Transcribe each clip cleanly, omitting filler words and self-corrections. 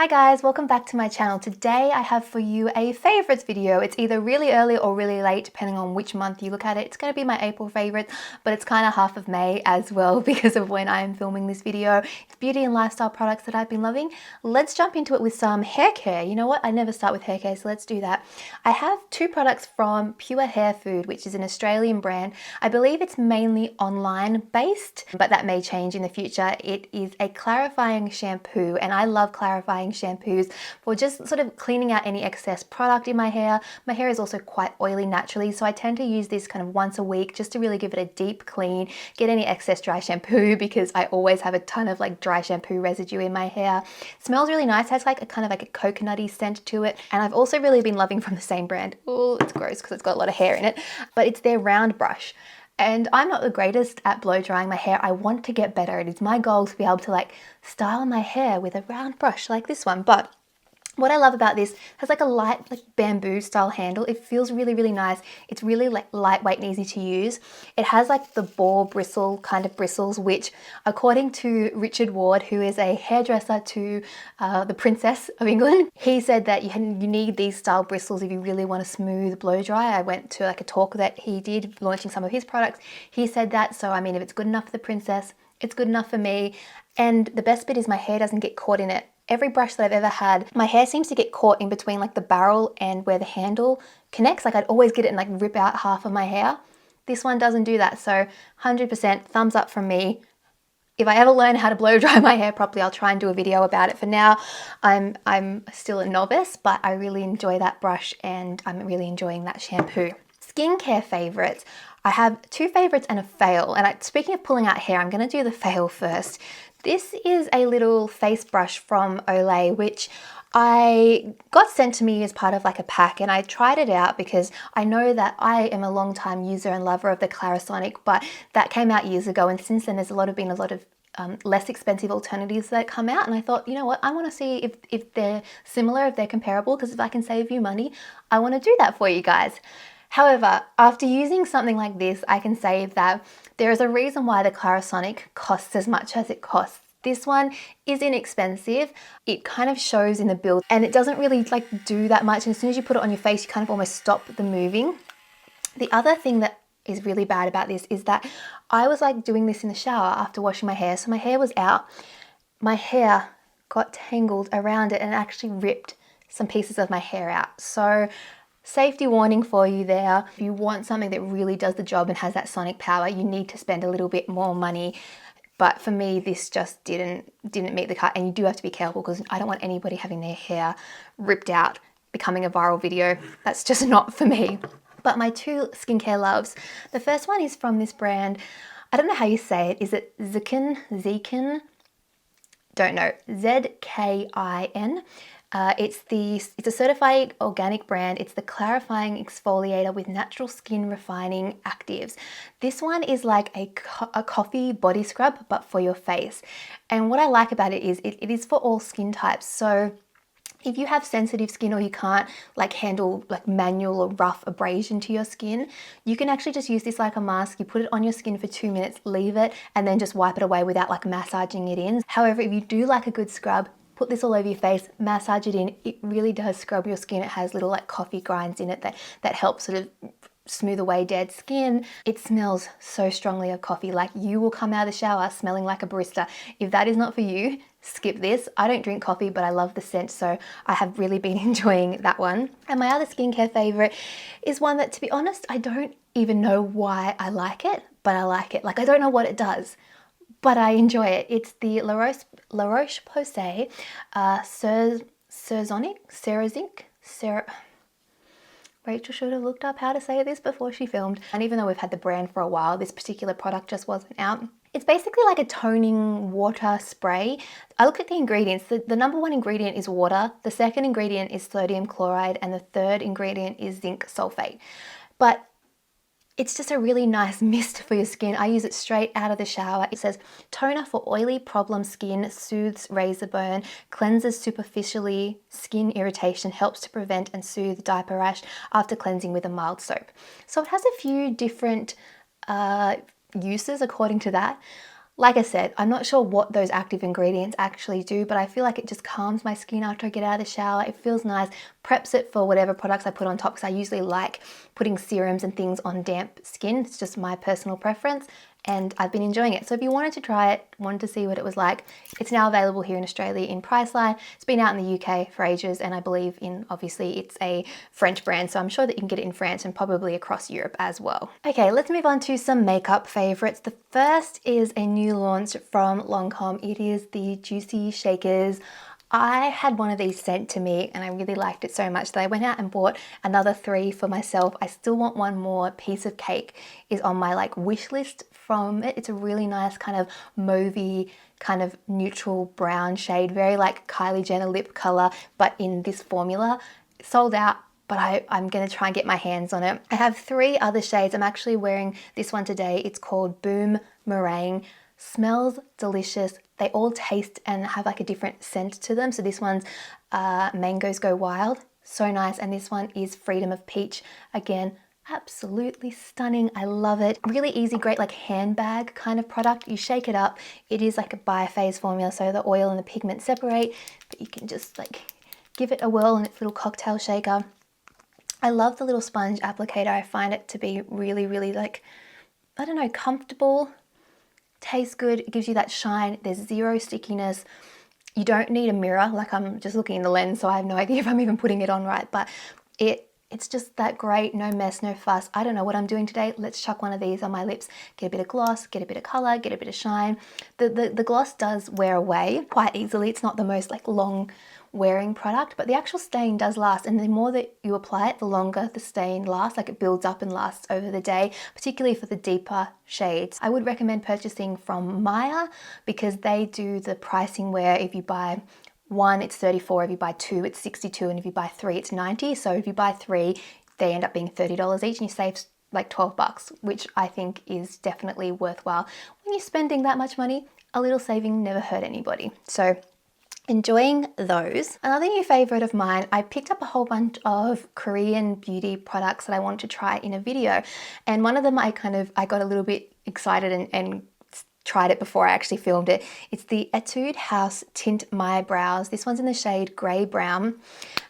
Hi guys, welcome back to my channel. Today I have for you a favorites video. It's either really early or really late depending on which month you look at it. It's going to be my April favorites, but it's kind of half of May as well because of when I am filming this video. It's beauty and lifestyle products that I've been loving. Let's jump into it with some hair care. You know what? I never start with hair care, so let's do that. I have two products from Pure Hair Food, which is an Australian brand. I believe it's mainly online based, but that may change in the future. It is a clarifying shampoo, and I love clarifying shampoos for just sort of cleaning out any excess product in my hair. My hair is also quite oily naturally, so I tend to use this kind of once a week just to really give it a deep clean, get any excess dry shampoo because I always have a ton of like dry shampoo residue in my hair. It smells really nice, it has like a kind of like a coconutty scent to it, and I've also really been loving from the same brand. Oh, it's gross because it's got a lot of hair in it, but it's their round brush. And I'm not the greatest at blow drying my hair. I want to get better. It is my goal to be able to like style my hair with a round brush like this one. But what I love about this, has like a light like bamboo style handle. It feels really, really nice. It's really like lightweight and easy to use. It has like the boar bristle kind of bristles, which according to Richard Ward, who is a hairdresser to the Princess of England, he said that you need these style bristles if you really want a smooth blow dry. I went to like a talk that he did launching some of his products. He said that, so I mean, if it's good enough for the princess, it's good enough for me. And the best bit is my hair doesn't get caught in it. Every brush that I've ever had, my hair seems to get caught in between like the barrel and where the handle connects. Like I'd always get it and like rip out half of my hair. This one doesn't do that. So 100% thumbs up from me. If I ever learn how to blow dry my hair properly, I'll try and do a video about it. For now, I'm still a novice, but I really enjoy that brush and I'm really enjoying that shampoo. Skincare favorites. I have two favorites and a fail. And speaking of pulling out hair, I'm going to do the fail first. This is a little face brush from Olay, which I got sent to me as part of like a pack, and I tried it out because I know that I am a long time user and lover of the Clarisonic, but that came out years ago, and since then there's been a lot of less expensive alternatives that come out, and I thought, you know what, I want to see if they're similar, if they're comparable, because if I can save you money, I want to do that for you guys. However, after using something like this, I can say that there is a reason why the Clarisonic costs as much as it costs. This one is inexpensive. It kind of shows in the build and it doesn't really like do that much. And as soon as you put it on your face, you kind of almost stop the moving. The other thing that is really bad about this is that I was like doing this in the shower after washing my hair. So my hair was out. My hair got tangled around it and actually ripped some pieces of my hair out. So safety warning for you there. If you want something that really does the job and has that sonic power, you need to spend a little bit more money. But for me, this just didn't meet the cut, and you do have to be careful because I don't want anybody having their hair ripped out, becoming a viral video. That's just not for me. But my two skincare loves. The first one is from this brand. I don't know how you say it. Is it Zekin? Don't know. Z-K-I-N. It's a certified organic brand. It's the clarifying exfoliator with natural skin refining actives. This one is like a coffee body scrub, but for your face. And what I like about it is it is for all skin types. So if you have sensitive skin or you can't like handle like manual or rough abrasion to your skin, you can actually just use this like a mask. You put it on your skin for 2 minutes, leave it, and then just wipe it away without like massaging it in. However, if you do like a good scrub, put this all over your face, massage it in. It really does scrub your skin. It has little like coffee grinds in it that help sort of smooth away dead skin. It smells so strongly of coffee. Like you will come out of the shower smelling like a barista. If that is not for you, skip this. I don't drink coffee, but I love the scent, so I have really been enjoying that one. And my other skincare favorite is one that, to be honest, I don't even know why I like it, but I like it. Like I don't know what it does, but I enjoy it. It's the La Roche-Posay Rachel should have looked up how to say this before she filmed. And even though we've had the brand for a while, this particular product just wasn't out. It's basically like a toning water spray. I look at the ingredients. The number one ingredient is water. The second ingredient is sodium chloride. And the third ingredient is zinc sulfate. But it's just a really nice mist for your skin. I use it straight out of the shower. It says, toner for oily problem skin, soothes razor burn, cleanses superficially skin irritation, helps to prevent and soothe diaper rash after cleansing with a mild soap. So it has a few different uses according to that. Like I said, I'm not sure what those active ingredients actually do, but I feel like it just calms my skin after I get out of the shower. It feels nice, preps it for whatever products I put on top, because I usually like putting serums and things on damp skin. It's just my personal preference, and I've been enjoying it. So if you wanted to try it, wanted to see what it was like, it's now available here in Australia in Priceline. It's been out in the UK for ages, and I believe obviously it's a French brand, so I'm sure that you can get it in France and probably across Europe as well. Okay, let's move on to some makeup favorites. The first is a new launch from Lancome. It is the Juicy Shakers. I had one of these sent to me and I really liked it so much that I went out and bought another 3 for myself. I still want one more. Piece of cake is on my wish list from it. It's a really nice kind of mauvey, kind of neutral brown shade, very like Kylie Jenner lip color, but in this formula. Sold out, but I'm going to try and get my hands on it. I have 3 other shades. I'm actually wearing this one today. It's called Boom Meringue. Smells delicious. They all taste and have like a different scent to them. So this one's Mangoes Go Wild. So nice. And this one is Freedom of Peach. Again, absolutely stunning. I love it. Really easy, great like handbag kind of product. You shake it up. It is like a biphase formula, so the oil and the pigment separate, but you can just give it a whirl in its little cocktail shaker. I love the little sponge applicator. I find it to be really, really I don't know, comfortable. Tastes good. It gives you that shine. There's zero stickiness. You don't need a mirror. I'm just looking in the lens, so I have no idea if I'm even putting it on right, but it's just that great. No mess, no fuss. I don't know what I'm doing today. Let's chuck one of these on my lips. Get a bit of gloss, get a bit of color, get a bit of shine. The gloss does wear away quite easily. It's not the most long wearing product, but the actual stain does last, and the more that you apply it, the longer the stain lasts. It builds up and lasts over the day, particularly for the deeper shades. I would recommend purchasing from Maya because they do the pricing where if you buy 1 it's 34, if you buy 2 it's 62, and if you buy 3 it's 90. So if you buy 3, they end up being $30 each, and you save $12, which I think is definitely worthwhile. When you're spending that much money, a little saving never hurt anybody. So enjoying those. Another new favorite of mine, I picked up a whole bunch of Korean beauty products that I want to try in a video, and one of them I got a little bit excited and tried it before I actually filmed it. It's the Etude House Tint My Brows. This one's in the shade Grey Brown,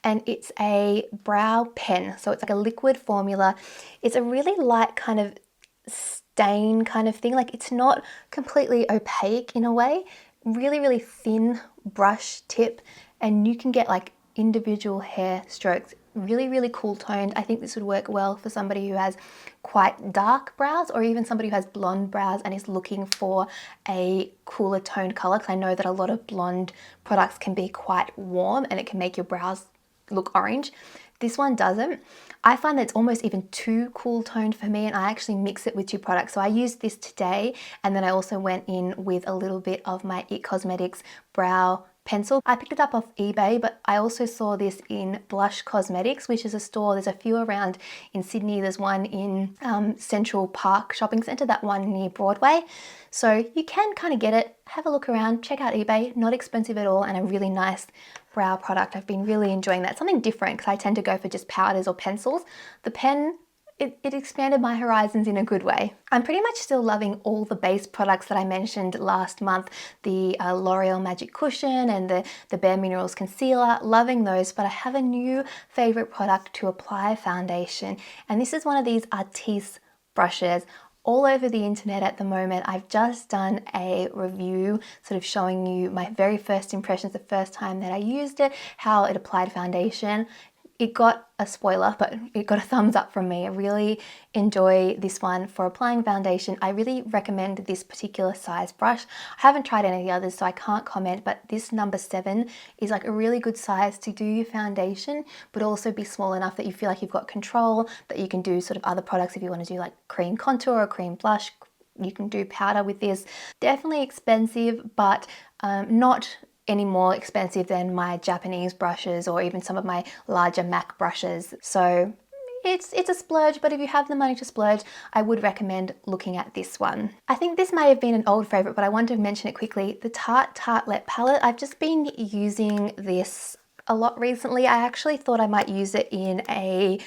and it's a brow pen, so it's like a liquid formula. It's a really light kind of stain kind of thing. It's not completely opaque in a way. Really, really thin brush tip, and you can get individual hair strokes. Really, really cool toned. I think this would work well for somebody who has quite dark brows, or even somebody who has blonde brows and is looking for a cooler toned color, because I know that a lot of blonde products can be quite warm and it can make your brows look orange. This one doesn't. I find that it's almost even too cool toned for me, and I actually mix it with 2 products. So I used this today, and then I also went in with a little bit of my IT Cosmetics brow pencil. I picked it up off eBay, but I also saw this in Blush Cosmetics, which is a store. There's a few around in Sydney. There's one in Central Park Shopping Centre, that one near Broadway. So you can kind of get it. Have a look around, check out eBay. Not expensive at all, and a really nice brow product. I've been really enjoying that. Something different, because I tend to go for just powders or pencils. The pen, it expanded my horizons in a good way. I'm pretty much still loving all the base products that I mentioned last month. The L'Oreal Magic Cushion and the Bare Minerals Concealer, loving those, but I have a new favorite product to apply foundation, and this is one of these Artis brushes. All over the internet at the moment. I've just done a review sort of showing you my very first impressions, the first time that I used it, how it applied foundation. It got a spoiler, but it got a thumbs up from me. I really enjoy this one for applying foundation. I really recommend this particular size brush. I haven't tried any of the others, so I can't comment, but this number 7 is a really good size to do your foundation, but also be small enough that you feel like you've got control, that you can do sort of other products if you want to do cream contour or cream blush. You can do powder with this. Definitely expensive, but not any more expensive than my Japanese brushes or even some of my larger MAC brushes. So it's a splurge, but if you have the money to splurge, I would recommend looking at this one. I think this may have been an old favorite, but I wanted to mention it quickly. The Tarte Tartelette palette. I've just been using this a lot recently. I actually thought I might use it in a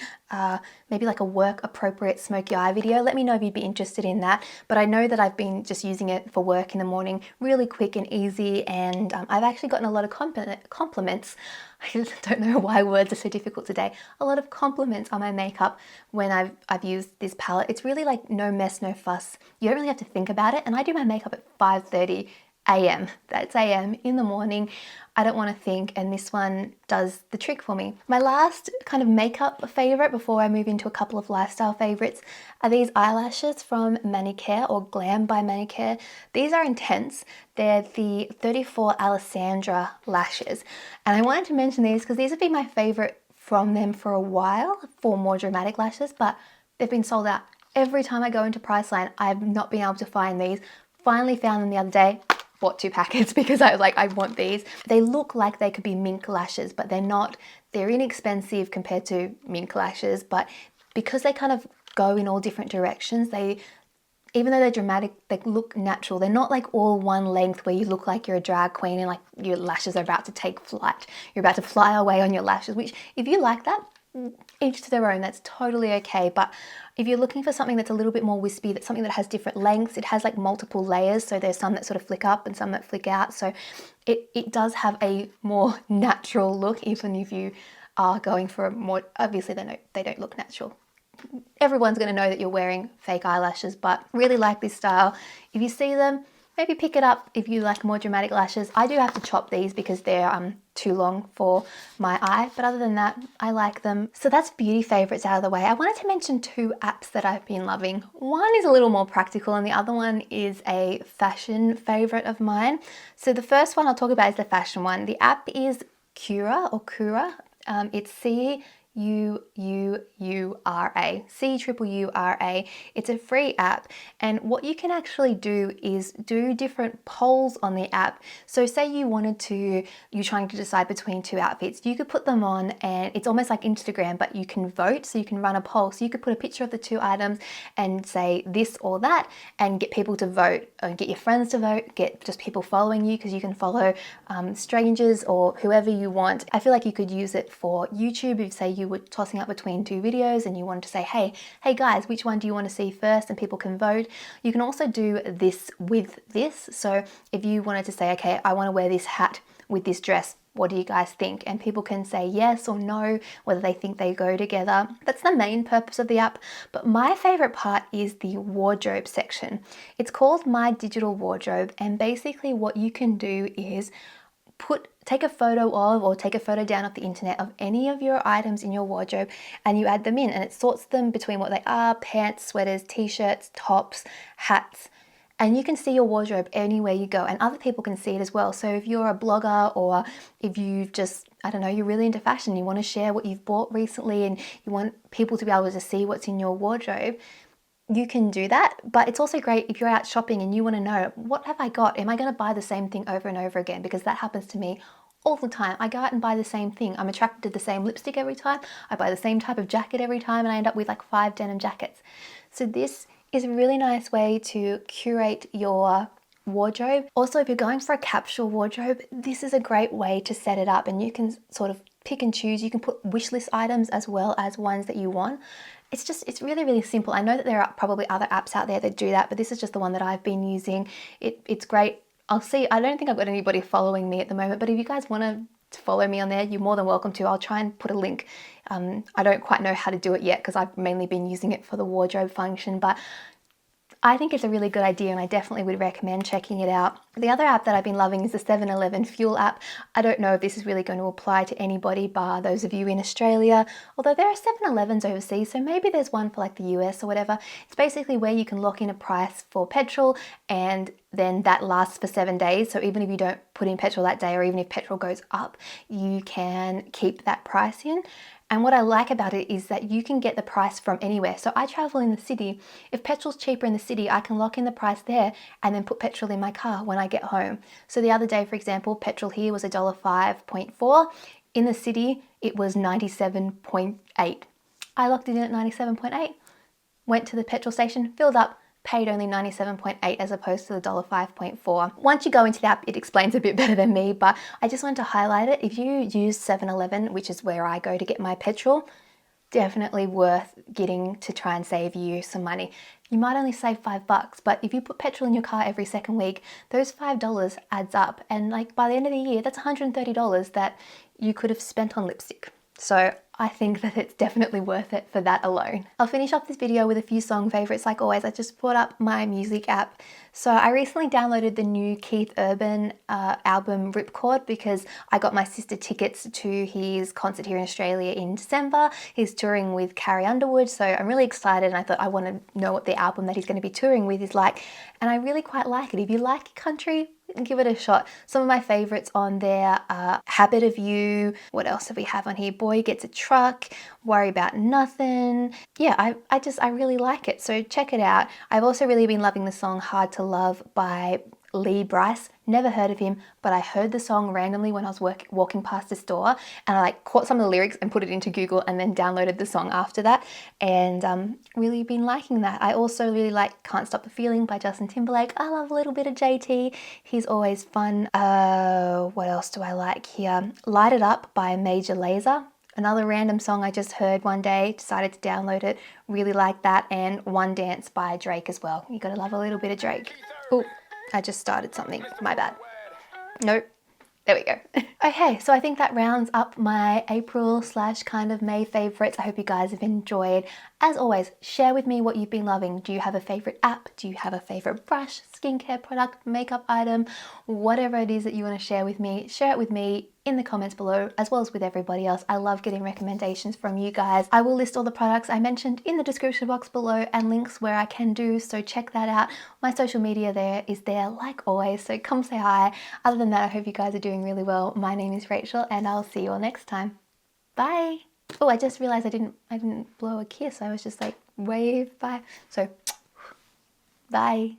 maybe like a work appropriate smoky eye video. Let me know if you'd be interested in that. But I know that I've been just using it for work in the morning, really quick and easy, and I've actually gotten a lot of compliments. I don't know why words are so difficult today. A lot of compliments on my makeup when I've used this palette. It's really like no mess, no fuss. You don't really have to think about it. And I do my makeup at 5:30 a.m. That's a.m. in the morning. I don't want to think, and this one does the trick for me. My last kind of makeup favorite before I move into a couple of lifestyle favorites are these eyelashes from Manicare, or Glam by Manicare. These are intense. They're the 34 Alessandra lashes. And I wanted to mention these because these have been my favorite from them for a while for more dramatic lashes, but they've been sold out. Every time I go into Priceline, I've not been able to find these. Finally found them the other day. Bought 2 packets because I was like, I want these. They look like they could be mink lashes, but they're not. They're inexpensive compared to mink lashes, but because they kind of go in all different directions, even though they're dramatic, they look natural. They're not like all one length where you look like you're a drag queen and like your lashes are about to take flight. You're about to fly away on your lashes, which if you like that, each to their own, that's totally okay. But if you're looking for something that's a little bit more wispy, that's something that has different lengths, it has like multiple layers, so there's some that sort of flick up and some that flick out, so it does have a more natural look, even if you are going for a more, obviously they don't look natural. Everyone's going to know that you're wearing fake eyelashes, but really like this style. If you see them, maybe pick it up if you like more dramatic lashes. I do have to chop these because they're too long for my eye, but other than that, I like them. So that's beauty favorites out of the way. I wanted to mention 2 apps that I've been loving. One is a little more practical and the other one is a fashion favorite of mine. So the first one I'll talk about is the fashion one. The app is Cura or Cura. It's C-U-U-U-R-A, C-U-U-R-A. It's a free app, and what you can actually do is do different polls on the app. So say you're trying to decide between 2 outfits, you could put them on, and it's almost like Instagram, but you can vote, so you can run a poll. So you could put a picture of the 2 items and say this or that, and get people to vote, or get your friends to vote, get just people following you, because you can follow strangers or whoever you want. I feel like you could use it for YouTube if, say, you were tossing up between 2 videos and you wanted to say, hey guys, which one do you want to see first, and people can vote. You can also do this with this. So if you wanted to say, okay, I want to wear this hat with this dress, what do you guys think? And people can say yes or no, whether they think they go together. That's the main purpose of the app. But my favorite part is the wardrobe section. It's called My Digital Wardrobe, and basically what you can do is take a photo of, or take a photo down off the internet of any of your items in your wardrobe, and you add them in, and it sorts them between what they are: pants, sweaters, t-shirts, tops, hats. And you can see your wardrobe anywhere you go, and other people can see it as well. So if you're a blogger, or if you've just, I don't know, you're really into fashion, you want to share what you've bought recently and you want people to be able to see what's in your wardrobe, you can do that. But it's also great if you're out shopping and you want to know, what have I got? Am I going to buy the same thing over and over again? Because that happens to me all the time. I go out and buy the same thing. I'm attracted to the same lipstick every time. I buy the same type of jacket every time, and I end up with like 5 denim jackets. So this is a really nice way to curate your wardrobe. Also, if you're going for a capsule wardrobe, this is a great way to set it up, and you can sort of pick and choose. You can put wish list items as well as ones that you want. It's really, really simple. I know that there are probably other apps out there that do that, but this is just the one that I've been using. It's great. I don't think I've got anybody following me at the moment, but if you guys want to follow me on there, you're more than welcome to. I'll try and put a link. I don't quite know how to do it yet because I've mainly been using it for the wardrobe function, but I think it's a really good idea, and I definitely would recommend checking it out. The other app that I've been loving is the 7-Eleven Fuel app. I don't know if this is really going to apply to anybody bar those of you in Australia, although there are 7-Elevens overseas, so maybe there's one for like the US or whatever. It's basically where you can lock in a price for petrol, and then that lasts for 7 days. So even if you don't put in petrol that day, or even if petrol goes up, you can keep that price in. And what I like about it is that you can get the price from anywhere. So I travel in the city. If petrol's cheaper in the city, I can lock in the price there and then put petrol in my car when I get home. So the other day, for example, petrol here was $1.05.4. In the city, it was 97.8. I locked it in at 97.8, went to the petrol station, filled up, paid only 97.8 as opposed to the $5.4. Once you go into the app, it explains a bit better than me, but I just wanted to highlight it. If you use 7-Eleven, which is where I go to get my petrol, definitely worth getting to try and save you some money. You might only save $5, but if you put petrol in your car every second week, those $5 adds up. And like by the end of the year, that's $130 that you could have spent on lipstick. So I think that it's definitely worth it for that alone. I'll finish off this video with a few song favorites. Like always, I just brought up my music app. So I recently downloaded the new Keith Urban album Ripcord because I got my sister tickets to his concert here in Australia in December. He's touring with Carrie Underwood, so I'm really excited, and I thought I want to know what the album that he's going to be touring with is like, and I really quite like it. If you like country, give it a shot. Some of my favorites on there are Habit of You. What else do we have on here? Boy Gets a Truck, Worry About Nothing. Yeah, I really like it, so check it out. I've also really been loving the song Hard to Love by Lee Brice. Never heard of him, but I heard the song randomly when I was walking past a store, and I like caught some of the lyrics and put it into Google and then downloaded the song after that, and really been liking that. I also really like Can't Stop the Feeling by Justin Timberlake. I love a little bit of JT. He's always fun. What else do I like here? Light It Up by Major Lazer. Another random song I just heard one day, decided to download it, really like that, and One Dance by Drake as well. You gotta love a little bit of Drake. Oh, I just started something, my bad. Nope. There we go. Okay, so I think that rounds up my April / kind of May favorites. I hope you guys have enjoyed. As always, share with me what you've been loving. Do you have a favorite app? Do you have a favorite brush, skincare product, makeup item? Whatever it is that you want to share it with me in the comments below, as well as with everybody else. I love getting recommendations from you guys. I will list all the products I mentioned in the description box below and links where I can do, so check that out. My social media there is there like always, so come say hi. Other than that, I hope you guys are doing really well. My name is Rachel, and I'll see you all next time. Bye. Oh, I just realized I didn't blow a kiss. I was just like wave bye. So bye.